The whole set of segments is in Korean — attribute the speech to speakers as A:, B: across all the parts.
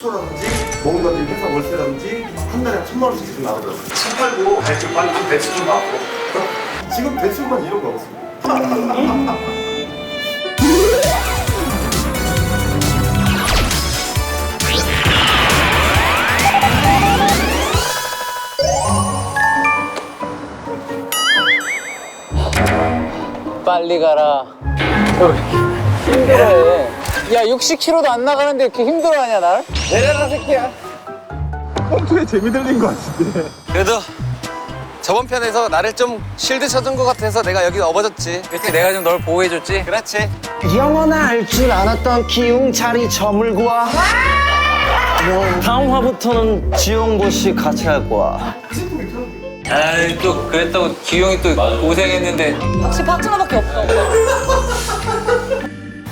A: 라든지 뭔가지 회사 월세라든지 한 달에 1,000만 원씩 계속 나오더라고요. 차 팔고 대출 빨리 좀 대출 좀 받고 지금 대출만 1억 나왔습니다.
B: 빨리 가라. 힘들어해. 야, 60km도 안 나가는데 이렇게 힘들어하냐, 날? 내려라, 새끼야.
A: 펌프에 재미 들린 것 같은데.
C: 그래도 저번 편에서 나를 좀 실드 쳐준 것 같아서 내가 여기 업어줬지.
B: 그렇지, 내가 좀 널 보호해줬지?
C: 그렇지.
D: 영원할 알 줄 알았던 기웅차리 저물과 다음 화부터는 지용고씨 같이 할 거야.
B: 아이, 또 그랬다고 기용이 또 고생했는데.
E: 혹시 파트너밖에 없어.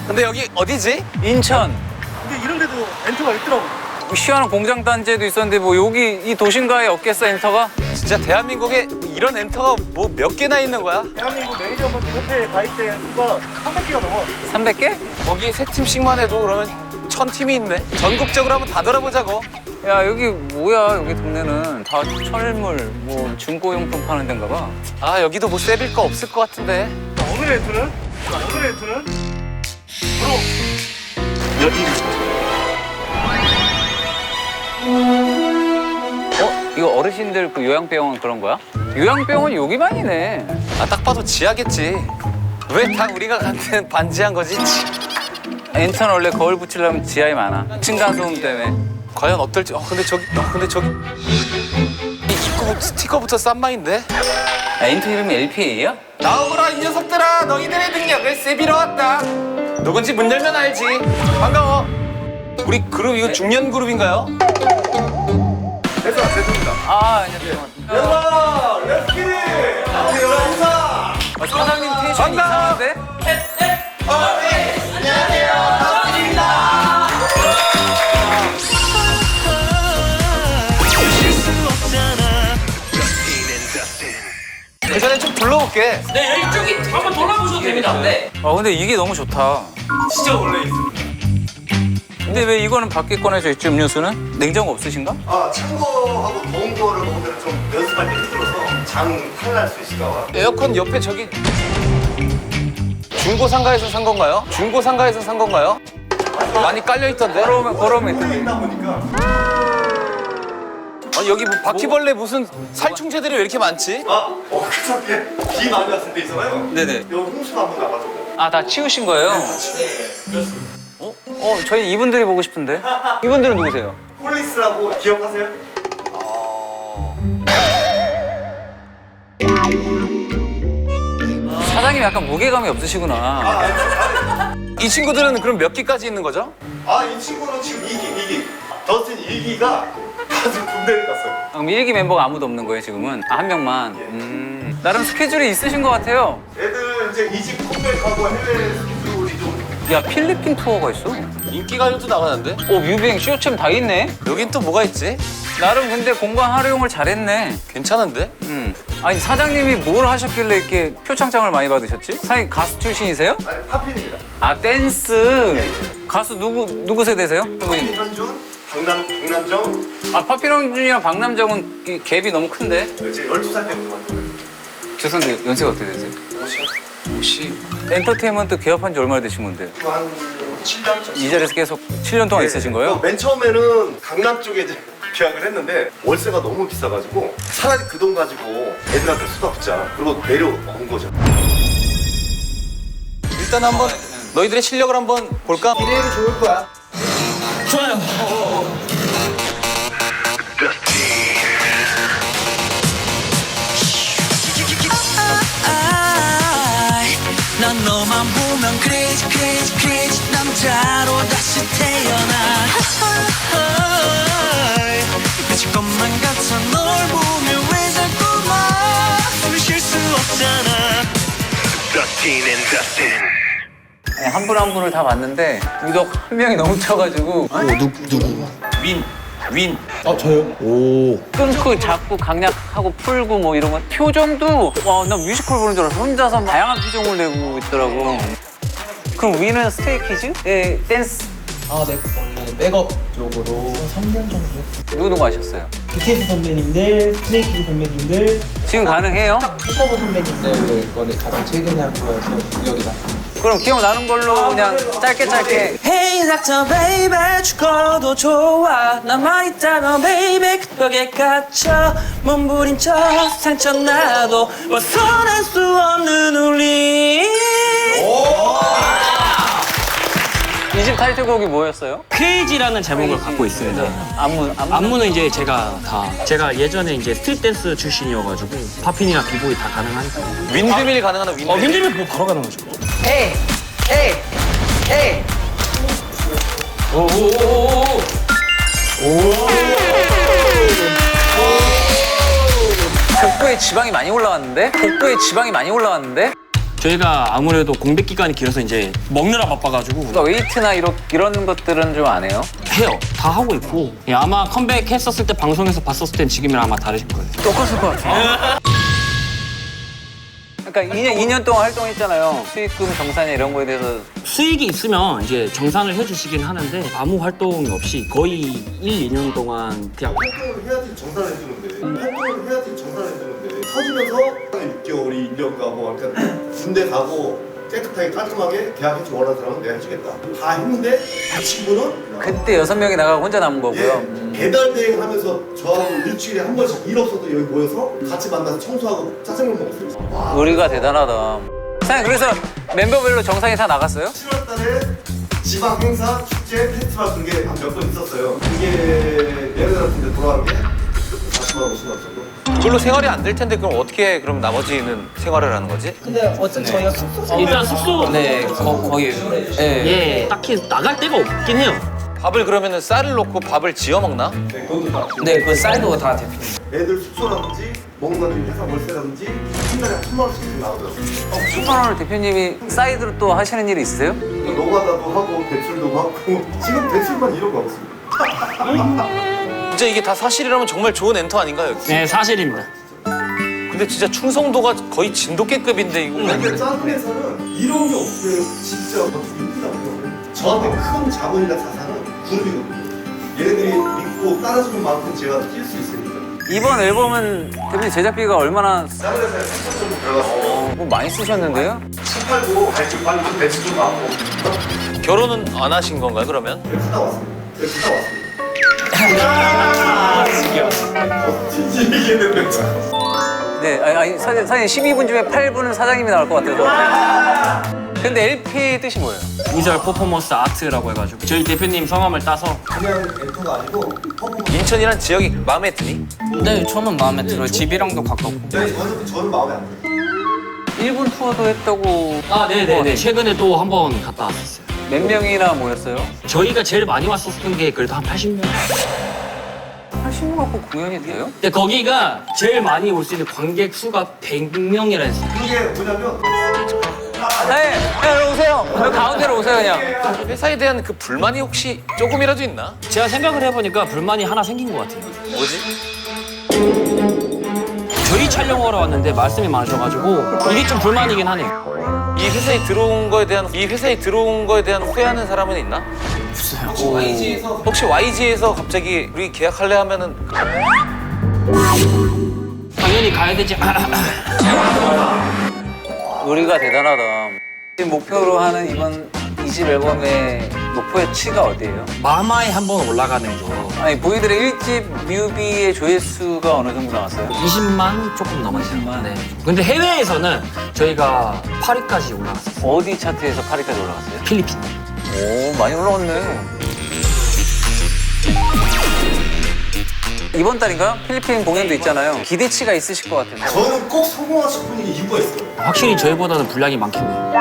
C: 근데 여기 어디지?
B: 인천.
A: 근데 이런 데도 엔터가 있더라고.
B: 시원한 공장 단지에도 있었는데 뭐 여기 이 도심가에 없겠어, 엔터가?
C: 진짜 대한민국에 이런 엔터가 뭐 몇 개나 있는 거야?
A: 대한민국 매니저분들 협회에 가입된 수가 300개가 넘어.
B: 300개?
C: 거기 세 팀씩만 해도 그러면 1,000팀이 있네. 전국적으로 한번 다 돌아보자고.
B: 야, 여기 뭐야, 여기 동네는. 다 철물, 뭐 중고용품 파는 데인가 봐.
C: 아 여기도 뭐 세빌 거 없을 것 같은데.
A: 오늘의 엔터는? 오늘의 엔터는? 바로 여기입니다.
B: 이거 어르신들 그 요양병원 그런 거야? 요양병원 여기만이네.
C: 아 딱 봐도 지하겠지. 왜 다 우리가 가는 데는 반지한 거지?
B: 엔터는 원래 거울 붙이려면 지하에 많아. 층간소음 때문에.
C: 과연 어떨지. 근데 저기 이 입구 스티커부터 싼 마인데?
B: 야, 엔터 이름이 LPA야?
C: 나오거라 이 녀석들아. 너희들의 능력을 세비러 왔다. 누군지 문 열면 알지. 반가워. 우리 그룹 이거 중년 그룹인가요?
A: 됐습니다.
B: 아, 안녕하세요.
A: 야, 렛츠기! 안녕하세요, 인사!
B: 사장님 텐션이 이상한데?
C: 그 전에 좀 둘러볼게.
F: 네, 이쪽이 한번 돌아보셔도 됩니다. 네.
B: 근데 이게 너무 좋다.
F: 진짜 원래 있습니다.
B: 근데 왜 이거는 밖에 꺼내져 있지, 음료수는? 냉장고 없으신가?
A: 찬 거하고 더운 거를 먹으면 좀 연습할 때 힘들어서 장 탈날 수 있을까 봐.
C: 에어컨 옆에 저기 중고 상가에서 산 건가요? 중고 상가에서 산 건가요? 많이 깔려 있던데.
B: 걸어오면
A: 오래 있다 보니까
C: 아니 여기 뭐 바퀴벌레 무슨 살충제들이 왜 이렇게 많지?
A: 그저께 비 많이 왔을 때 있잖아요.
B: 네네.
A: 여기 홍수가 한번 나가지고.
B: 아, 다 치우신 거예요? 저희 이분들이 보고 싶은데. 이분들은 누구세요?
A: 폴리스라고 기억하세요?
B: 사장님 약간 무게감이 없으시구나.
C: 이 친구들은 그럼 몇 기까지 있는 거죠?
A: 이 친구는 지금 2기. 더스틴 2기가 아직 군대를 갔어요.
B: 그럼 1기 멤버가 아무도 없는 거예요, 지금은? 아, 한 명만. 나름 스케줄이 있으신 것 같아요.
A: 애들 이제 이직 컴백하고 해외 스케줄이 좀.
B: 야, 필리핀 투어가 있어.
C: 인기가요도 나가는데?
B: 뮤비행 쇼챔 다 있네.
C: 여긴 또 뭐가 있지?
B: 나름 근데 공간 활용을 잘했네.
C: 괜찮은데?
B: 아니, 사장님이 뭘 하셨길래 이렇게 표창장을 많이 받으셨지? 사장님 가수 출신이세요?
A: 아니, 팝핀입니다.
B: 아, 댄스. 가수 누구 세대세요?
A: 현준, 박남정,
B: 아, 파피롱준이랑 박남정은 이 갭이 너무 큰데?
A: 이제 12살 때부터 만났어요.
B: 죄송한데 연세가 어떻게 되세요? 50. 엔터테인먼트 개업한 지 얼마나 되신 건데요?
A: 한 7년 전.
B: 이 자리에서 계속 7년 동안 있으신 거예요?
A: 맨 처음에는 강남 쪽에 이제 계약을 했는데 월세가 너무 비싸가지고 차라리 그 돈 가지고 애들한테 수다 붙자. 그리고 내려온 거죠.
C: 일단 한번 너희들의 실력을 한번 볼까?
A: 이래도 좋을 거야.
F: 좋아요.
G: 난 너만 보면 crazy 남자로 다시 태어나 미칠 것만 같아 널 보면 왜 자꾸만 숨을 쉴 수 없잖아
B: 네, 한 분 한 분을 다 봤는데 유독 한 명이 너무 쳐가지고
C: 윈.
B: 끊고 잡고 강약하고 풀고 뭐 이런 거 표정도 와, 나 뮤지컬 보는 줄 알았어. 혼자서 다양한 표정을 내고 있더라고. 그럼 위는 스테이키즈? 네, 댄스.
F: 네. 백업
E: 쪽으로 3년 정도 했어요.
B: 누구 하셨어요?
E: BTS 선배님들, 스트레이키즈 선배님들,
B: 지금 가능해요?
E: 슈퍼버 선배님들 거를 가장 최근에 한 거여서 기억이 나요.
B: 그럼 기억나는 걸로 그냥 짧게
G: Hey Dr. Baby 죽어도 좋아 남아있다면 baby 그 벽에 갇혀 몸부림쳐 상처 나도 벗어날 수 없는 우리
B: 이 집 타이틀곡이 뭐였어요?
H: 크레이지라는 제목을 갖고 있습니다. 안무는 이제 제가 예전에 이제 스트릿 댄스 출신이어가지고 팝핀이나 비보이 다 가능하니까.
C: 윈드밀 가능하나 윈드밀?
H: 윈드밀 뭐 바로 가는 거죠.
G: Hey Hey Hey
B: 복부에 지방이 많이 올라왔는데? 복부에 지방이 많이 올라왔는데?
H: 저희가 아무래도 공백 기간이 길어서 이제 먹느라 바빠가지고
B: 그러니까 웨이트나 이런 것들은 좀 안 해요?
H: 해요. 다 하고 있고 예, 아마 컴백했었을 때 방송에서 봤었을 땐 지금이랑 아마 다르실 거예요.
B: 똑같을 것 같아. 그러니까 2년 동안 활동했잖아요. 수익금 정산이나 이런 거에 대해서
H: 수익이 있으면 이제 정산을 해주시긴 하는데 아무 활동이 없이 거의 1, 2년 동안 그냥
A: 활동을 해야지 정산해주는데 활동을 해야지 정산해주는데 터지면서 6개월이 1년 가고 그러니까 군대 가고 깨끗하게 깔끔하게 계약해주고 원하는 사람은 내가 해주겠다 다 했는데 이 친구는
B: 그때 6명이 나가고 혼자 남은 거고요.
A: 배달 대행 하면서 저하고 일주일에 한 번씩 일 없어도 여기 모여서 같이 만나서 청소하고 짜장면 먹었어요. 와,
B: 의리가 대단하다. 사장님 그래서 멤버별로 정상이 다 나갔어요?
A: 7월 달에 지방 행사, 축제, 페스티벌 그런 게 한 몇 번 있었어요. 그게 얘네들 같은데 돌아간 게 40만 원, 50만 원 정도.
C: 그걸로 생활이 안 될 텐데 그럼 어떻게 그럼 나머지는 생활을 하는 거지?
E: 근데 어쨌든 저희가 숙소
H: 일단 숙소
F: 거의
H: 예 딱히 나갈 데가 없긴 해요.
C: 밥을 그러면은 쌀을 넣고 밥을 지어 먹나?
F: 네, 그 사이드가 다 대표.
A: 애들 숙소라든지 먹는 회사 월세라든지 한 달에 1,000만 원씩 나오더라고요.
B: 10만 원을 대표님이 사이드로 또 하시는 일이 있어요?
A: 노가다도 하고 대출도 하고 지금 대출만 이런 거 없습니다.
C: 진짜 이게 다 사실이라면 정말 좋은 엔터 아닌가요?
H: 네 사실입니다.
C: 근데 진짜 충성도가 거의 진돗개급인데 이거
A: 근데 작은 회사는 이런 게 없으면 진짜 어떻게 힘들다고요. 저한테 큰 자본이나 자산은 그룹이거든요. 얘네들이 믿고 따라주는 만큼 제가 뛸 수 있으니까.
B: 이번 앨범은 대표님 제작비가 얼마나
A: 작은 회사에 3천 정도 들어갔어요.
B: 뭐 많이 쓰셨는데요?
A: 차 팔고 대출 빨리 대출 좀 받고
C: 결혼은 안 하신 건가요 그러면?
A: 갔다 왔습니다. 갔다 왔습니다. 진지 얘기했는데
B: 네, 아니 사장님 12분 중에 8분은 사장님이 나올 것 같아서. 근데 LP의 뜻이 뭐예요?
H: 비주얼 퍼포먼스 아트라고 해가지고 저희 대표님 성함을 따서
A: 그냥 엔터가 아니고 퍼포먼스.
C: 인천이란 지역이 마음에 드니?
F: 네, 저는 마음에 들어요. 집이랑도 가깝고.
A: 저는 마음에 안 들어요.
B: 일본 투어도 했다고.
H: 아 네네네 최근에 또 한 번 갔다 왔었어요.
B: 몇 명이나 모였어요?
H: 저희가 제일 많이 왔었던 게 그래도 한 80명.
B: 80명 갖고 공연이 돼요?
H: 근데 거기가 제일 많이 올 수 있는 관객 수가 100명이라 했어요.
A: 그게 뭐냐면
B: 네, 네, 오세요. 저 가운데로 오세요 그냥.
C: 회사에 대한 그 불만이 혹시 조금이라도 있나?
H: 제가 생각을 해보니까 불만이 하나 생긴 것 같아요.
C: 뭐지?
H: 저희 촬영하러 왔는데 말씀이 많으셔가지고 이게 좀 불만이긴 하네요.
C: 이 회사에 들어온 거에 대한 후회하는 사람은 있나?
F: YG에서
C: 혹시 YG에서 갑자기 우리 계약할래 하면은
H: 당연히 가야 되지.
B: 의리가 대단하다. 지금 목표로 하는 이번 2집 앨범의 목표의 치가 어디예요?
H: 마마에 한번 올라가는 거.
B: 아니 보이들의 1집 뮤비의 조회수가 어느 정도 나왔어요?
H: 20만 조금 넘었어요.
B: 20만?
H: 네. 근데 해외에서는 저희가 8위까지 올라갔어요.
B: 어디 차트에서 8위까지 올라갔어요?
H: 필리핀.
B: 오 많이 올라왔네. 이번 달인가? 필리핀 공연도 있잖아요. 기대치가 있으실 것 같아요.
A: 저는 꼭 성공하실 분이 이유가 있어요.
H: 확실히 저희보다는 분량이 많긴 해요.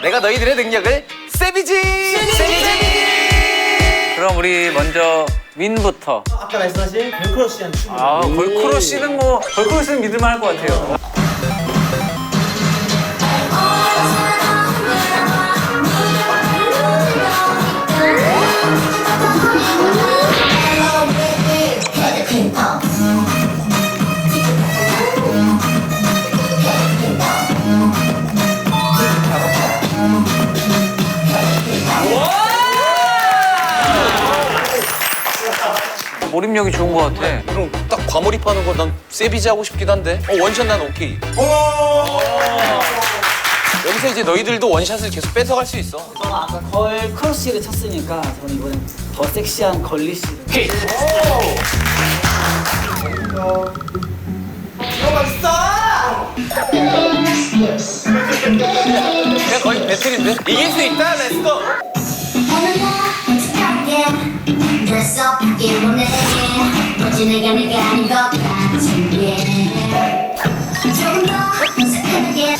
C: 내가 너희들의 능력을 세비지!
B: 그럼 우리 먼저 윈부터.
E: 아까 말씀하신 걸크러쉬한 춤.
B: 아 걸크러쉬는 뭐 걸크러쉬는 믿을만 할 것 같아요. 몰입력이 좋은 것 같아.
C: 그럼 딱 과몰입하는 거 난 세비지 하고 싶기도 한데. 원샷 난 오케이. 여기서 이제 너희들도 원샷을 계속 뺏어갈 수 있어.
I: 저는 아까 걸 크러쉬를 쳤으니까 저는 이번엔 더 섹시한 걸리쉬를.
C: 그냥 거의 배틀인데? 이길 수 있다, 렛츠고!
G: Dress up, get on it. 멋지 내가 아닌 것 같은 게 조금 더 어색하게.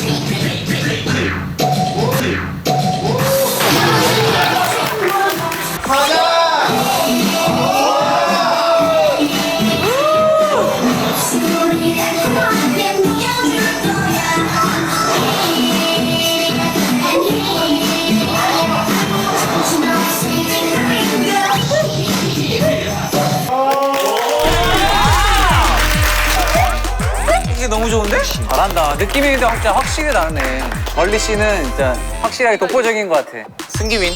B: 이게 너무 좋은데? 잘한다. 느낌이 근데 진짜 확실히 다르네. 걸리 씨는 진짜 확실하게 독보적인 것 같아.
C: 승기윈.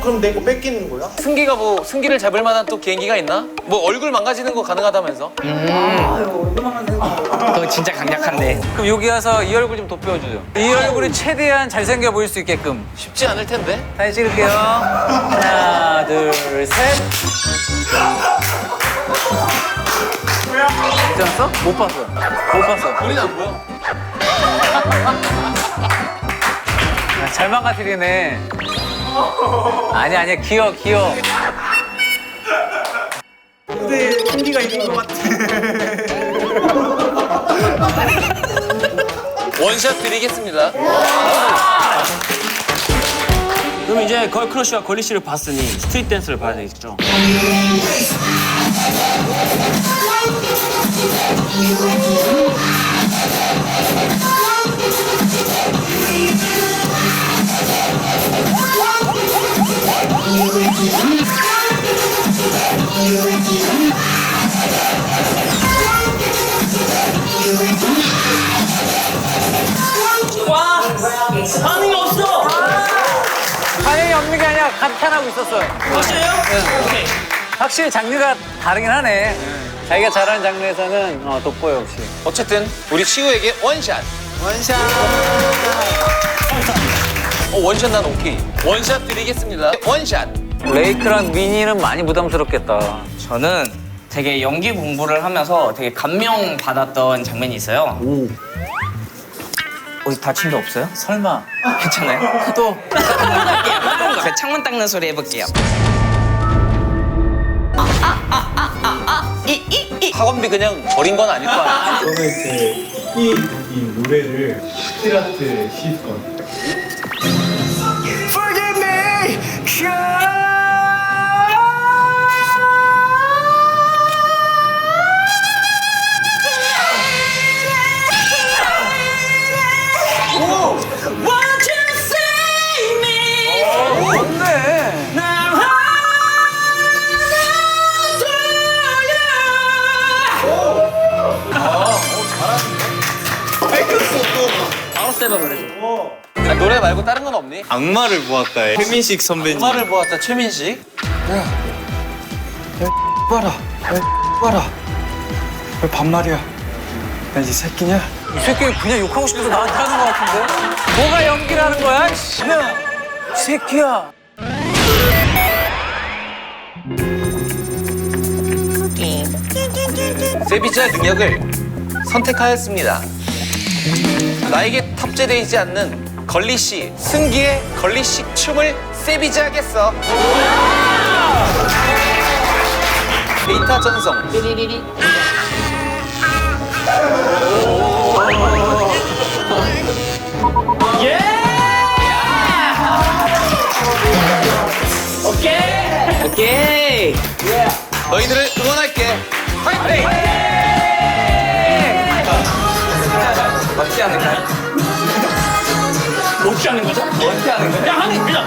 A: 그럼 내 거 뺏기는 거야?
C: 승기가 뭐, 승기를 잡을 만한 또 개인기가 있나? 뭐 얼굴 망가지는 거 가능하다면서?
F: 그거 진짜 강력한데.
B: 그럼 여기 와서 이 얼굴 좀 돋보여주죠. 이 얼굴이 최대한 잘생겨 보일 수 있게끔.
C: 쉽지 않을 텐데?
B: 사진 찍을게요. 하나, 둘, 셋. 괜찮았어? 못 봤어. 못 봤어.
C: 우린 안 보여.
B: 잘 망가뜨리네. 아니야, 귀여워.
E: 근데 승기가 이긴 것 같아.
C: 원샷 드리겠습니다.
H: 그럼 이제 걸 크러쉬와 걸리 씨를 봤으니 스트릿 댄스를 봐야 되겠죠.
D: 와! 반응이 없어!
B: 반응이 없는 게 아니라 감탄하고 있었어요.
D: 확실해요? 오케이.
B: 확실히 장르가 다르긴 하네. 자기가 잘하는 장르에서는 돋보여, 역시.
C: 어쨌든 우리 시우에게 원샷. 원샷 난 오케이. 원샷 드리겠습니다. 원샷.
B: 레이크랑 미니는 많이 부담스럽겠다.
F: 저는 되게 연기 공부를 하면서 되게 감명받았던 장면이 있어요. 어디 다친 데 없어요?
B: 설마.
F: 괜찮아요? 또 그 창문 닦는 소리 해볼게요.
C: 학원비 그냥 버린 건 아닐 거 아니야?
E: 저는 이제 이 노래를 스트라트 시스건.
C: 노래 말고 다른 건 없니?
E: 악마를 보았다에 최민식 선배님.
C: 엄마를 보았다 최민식.
E: 봐라. 왜 반말이야? 나 이 새끼냐?
B: 이 새끼 그냥 욕하고 싶어서 나한테 하는 것 같은데? 뭐가 연기라는 거야? 씨. 야, 이 새끼야.
C: 세비지의 능력을 선택하였습니다. 나에게 탑재되어 있지 않는 걸리씨, 승기의 걸리씨 춤을 세비지 하겠어. 데이터 전송. 삐리리리.
F: 오케이.
C: 너희들을 응원할게. 화이팅!
F: 어떻게 하는 거야?
H: 어떻게 하는 거죠?
F: 어떻게 하는 거야?
H: 야, 하는 그냥.